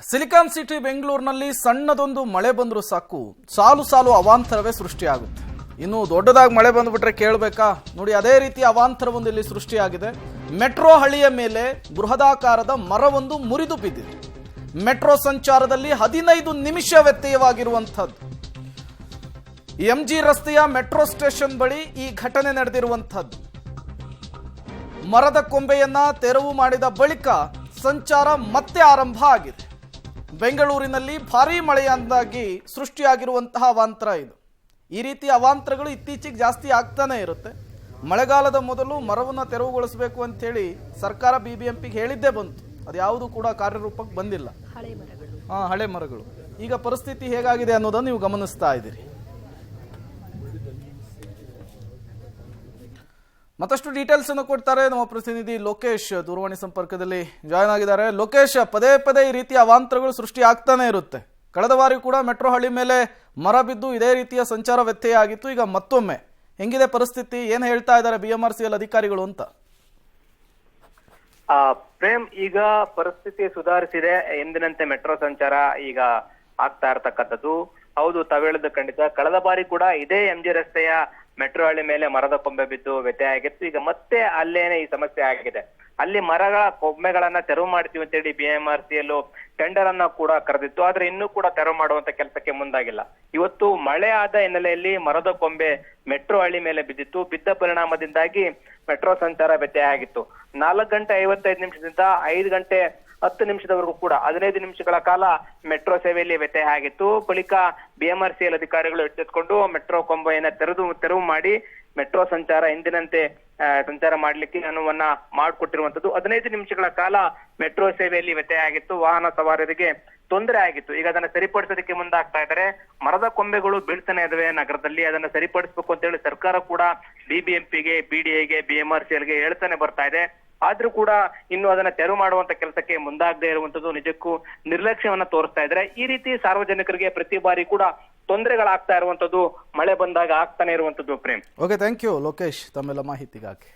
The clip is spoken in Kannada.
ಸಿಲಿಕಾನ್ ಸಿಟಿ ಬೆಂಗಳೂರಿನಲ್ಲಿ ಸಣ್ಣದೊಂದು ಮಳೆ ಬಂದರೂ ಸಾಕು ಸಾಲು ಸಾಲು ಅವಾಂತರವೇ ಸೃಷ್ಟಿಯಾಗುತ್ತೆ. ಇನ್ನು ದೊಡ್ಡದಾಗಿ ಮಳೆ ಬಂದುಬಿಟ್ರೆ ಕೇಳಬೇಕಾ? ನೋಡಿ, ಅದೇ ರೀತಿ ಅವಾಂತರವೊಂದು ಇಲ್ಲಿ ಸೃಷ್ಟಿಯಾಗಿದೆ. ಮೆಟ್ರೋ ಹಳಿಯ ಮೇಲೆ ಬೃಹದಾಕಾರದ ಮರವೊಂದು ಮುರಿದು ಬಿದ್ದಿದೆ. ಮೆಟ್ರೋ ಸಂಚಾರದಲ್ಲಿ 15 ನಿಮಿಷ ವ್ಯತ್ಯಯವಾಗಿರುವಂಥದ್ದು. ಎಂಜಿ ರಸ್ತೆಯ ಮೆಟ್ರೋ ಸ್ಟೇಷನ್ ಬಳಿ ಈ ಘಟನೆ ನಡೆದಿರುವಂಥದ್ದು. ಮರದ ಕೊಂಬೆಯನ್ನ ತೆರವು ಮಾಡಿದ ಬಳಿಕ ಸಂಚಾರ ಮತ್ತೆ ಆರಂಭ ಆಗಿದೆ. ಬೆಂಗಳೂರಿನಲ್ಲಿ ಭಾರೀ ಮಳೆಯಿಂದಾಗಿ ಸೃಷ್ಟಿಯಾಗಿರುವಂತಹ ಅವಾಂತರ ಇದು. ಈ ರೀತಿ ಅವಾಂತರಗಳು ಇತ್ತೀಚೆಗೆ ಜಾಸ್ತಿ ಆಗ್ತಾನೆ ಇರುತ್ತೆ. ಮಳೆಗಾಲದ ಮೊದಲು ಮರವನ್ನು ತೆರವುಗೊಳಿಸಬೇಕು ಅಂತೇಳಿ ಸರ್ಕಾರ ಬಿಬಿಎಂಪಿಗೆ ಹೇಳಿದ್ದೇ ಬಂತು. ಅದು ಯಾವುದು ಕೂಡ ಕಾರ್ಯರೂಪಕ್ಕೆ ಬಂದಿಲ್ಲ. ಹಳೆ ಮರಗಳು. ಈಗ ಪರಿಸ್ಥಿತಿ ಹೇಗಾಗಿದೆ ಅನ್ನೋದನ್ನು ನೀವು ಗಮನಿಸ್ತಾ ಇದ್ದೀರಿ. ಮತ್ತಷ್ಟು ಡೀಟೇಲ್ಸ್ ಅನ್ನು ಕೊಡ್ತಾರೆ ನಮ್ಮ ಪ್ರತಿನಿಧಿ ಲೋಕೇಶ್ ದೂರವಾಣಿ ಸಂಪರ್ಕದಲ್ಲಿ ಜಾಯ್ನ್ ಆಗಿದ್ದಾರೆ. ಲೋಕೇಶ್, ಪದೇ ಪದೇ ಈ ರೀತಿಯ ಅವಾಂತರಗಳು ಸೃಷ್ಟಿ ಆಗ್ತಾನೆ ಇರುತ್ತೆ. ಕಳೆದ ಬಾರಿ ಕೂಡ ಮೆಟ್ರೋ ಹಳಿ ಮೇಲೆ ಮರ ಬಿದ್ದು ಇದೇ ರೀತಿಯ ಸಂಚಾರ ವ್ಯತ್ಯಯ ಆಗಿತ್ತು. ಈಗ ಮತ್ತೊಮ್ಮೆ ಹೆಂಗಿದೆ ಪರಿಸ್ಥಿತಿ? ಏನ್ ಹೇಳ್ತಾ ಇದ್ದಾರೆ BMRCL ಅಧಿಕಾರಿಗಳು ಅಂತ? ಪ್ರೇಮ್, ಈಗ ಪರಿಸ್ಥಿತಿ ಸುಧಾರಿಸಿದೆ. ಎಂದಿನಂತೆ ಮೆಟ್ರೋ ಸಂಚಾರ ಈಗ ಆಗ್ತಾ ಇರತಕ್ಕಂಥದ್ದು ಹೌದು, ತಾವು ಹೇಳಿದ ಖಂಡಿತ. ಕಳೆದ ಬಾರಿ ಕೂಡ ಇದೇ MG ರಸ್ತೆಯ ಮೆಟ್ರೋ ಹಳ್ಳಿ ಮೇಲೆ ಮರದ ಕೊಂಬೆ ಬಿದ್ದು ವ್ಯತ್ಯಯ ಆಗಿತ್ತು. ಈಗ ಮತ್ತೆ ಅಲ್ಲೇನೆ ಈ ಸಮಸ್ಯೆ ಆಗಿದೆ. ಅಲ್ಲಿ ಮರಗಳ ಕೊಂಬೆಗಳನ್ನ ತೆರವು ಮಾಡ್ತೀವಿ ಅಂತ ಹೇಳಿ BMRCL ಟೆಂಡರ್ ಅನ್ನ ಕೂಡ ಕರೆದಿತ್ತು. ಆದ್ರೆ ಇನ್ನೂ ಕೂಡ ತೆರವು ಮಾಡುವಂತ ಕೆಲಸಕ್ಕೆ ಮುಂದಾಗಿಲ್ಲ. ಇವತ್ತು ಮಳೆ ಆದ ಹಿನ್ನೆಲೆಯಲ್ಲಿ ಮರದ ಕೊಂಬೆ ಮೆಟ್ರೋ ಹಳ್ಳಿ ಮೇಲೆ ಬಿದ್ದಿತ್ತು. ಬಿದ್ದ ಪರಿಣಾಮದಿಂದಾಗಿ ಮೆಟ್ರೋ ಸಂಚಾರ ವ್ಯತ್ಯಯ ಆಗಿತ್ತು. 4 ಗಂಟೆ 55 ನಿಮಿಷದಿಂದ 5 ಗಂಟೆ 10 ನಿಮಿಷದವರೆಗೂ ಕೂಡ 15 ನಿಮಿಷಗಳ ಕಾಲ ಮೆಟ್ರೋ ಸೇವೆಯಲ್ಲಿ ವ್ಯತ್ಯಯ ಆಗಿತ್ತು. ಬಳಿಕ BMRCL ಅಧಿಕಾರಿಗಳು ಎಚ್ಚೆತ್ತುಕೊಂಡು ಮೆಟ್ರೋ ಕೊಂಬೆಯನ್ನ ತೆರವು ಮಾಡಿ ಮೆಟ್ರೋ ಸಂಚಾರ ಎಂದಿನಂತೆ ಸಂಚಾರ ಮಾಡ್ಲಿಕ್ಕೆ ಅನುವನ್ನ ಮಾಡಿಕೊಟ್ಟಿರುವಂತದ್ದು. 15 ನಿಮಿಷಗಳ ಕಾಲ ಮೆಟ್ರೋ ಸೇವೆಯಲ್ಲಿ ವ್ಯತ್ಯಯ ಆಗಿತ್ತು. ವಾಹನ ಸವಾರರಿಗೆ ತೊಂದರೆ ಆಗಿತ್ತು. ಈಗ ಅದನ್ನ ಸರಿಪಡಿಸೋದಕ್ಕೆ ಮುಂದಾಗ್ತಾ ಇದ್ದಾರೆ. ಮರದ ಕೊಂಬೆಗಳು ಬೀಳ್ತಾನೆ ಇದಾವೆ ನಗರದಲ್ಲಿ. ಅದನ್ನ ಸರಿಪಡಿಸಬೇಕು ಅಂತ ಹೇಳಿ ಸರ್ಕಾರ ಕೂಡ BBMPಗೆ, BDAಗೆ, BMRCLಗೆ ಹೇಳ್ತಾನೆ ಬರ್ತಾ ಇದೆ. ಆದ್ರೂ ಕೂಡ ಇನ್ನು ಅದನ್ನ ತೆರವು ಮಾಡುವಂತ ಕೆಲಸಕ್ಕೆ ಮುಂದಾಗದೇ ಇರುವಂತದ್ದು ನಿಜಕ್ಕೂ ನಿರ್ಲಕ್ಷ್ಯವನ್ನ ತೋರಿಸ್ತಾ ಇದ್ದಾರೆ. ಈ ರೀತಿ ಸಾರ್ವಜನಿಕರಿಗೆ ಪ್ರತಿ ಬಾರಿ ಕೂಡ ತೊಂದರೆಗಳಾಗ್ತಾ ಇರುವಂತದ್ದು ಮಳೆ ಬಂದಾಗ ಆಗ್ತಾನೆ ಇರುವಂತದ್ದು. Prem, okay, thank you Lokesh ತಮ್ಮೆಲ್ಲ ಮಾಹಿತಿಗಾಗಿ.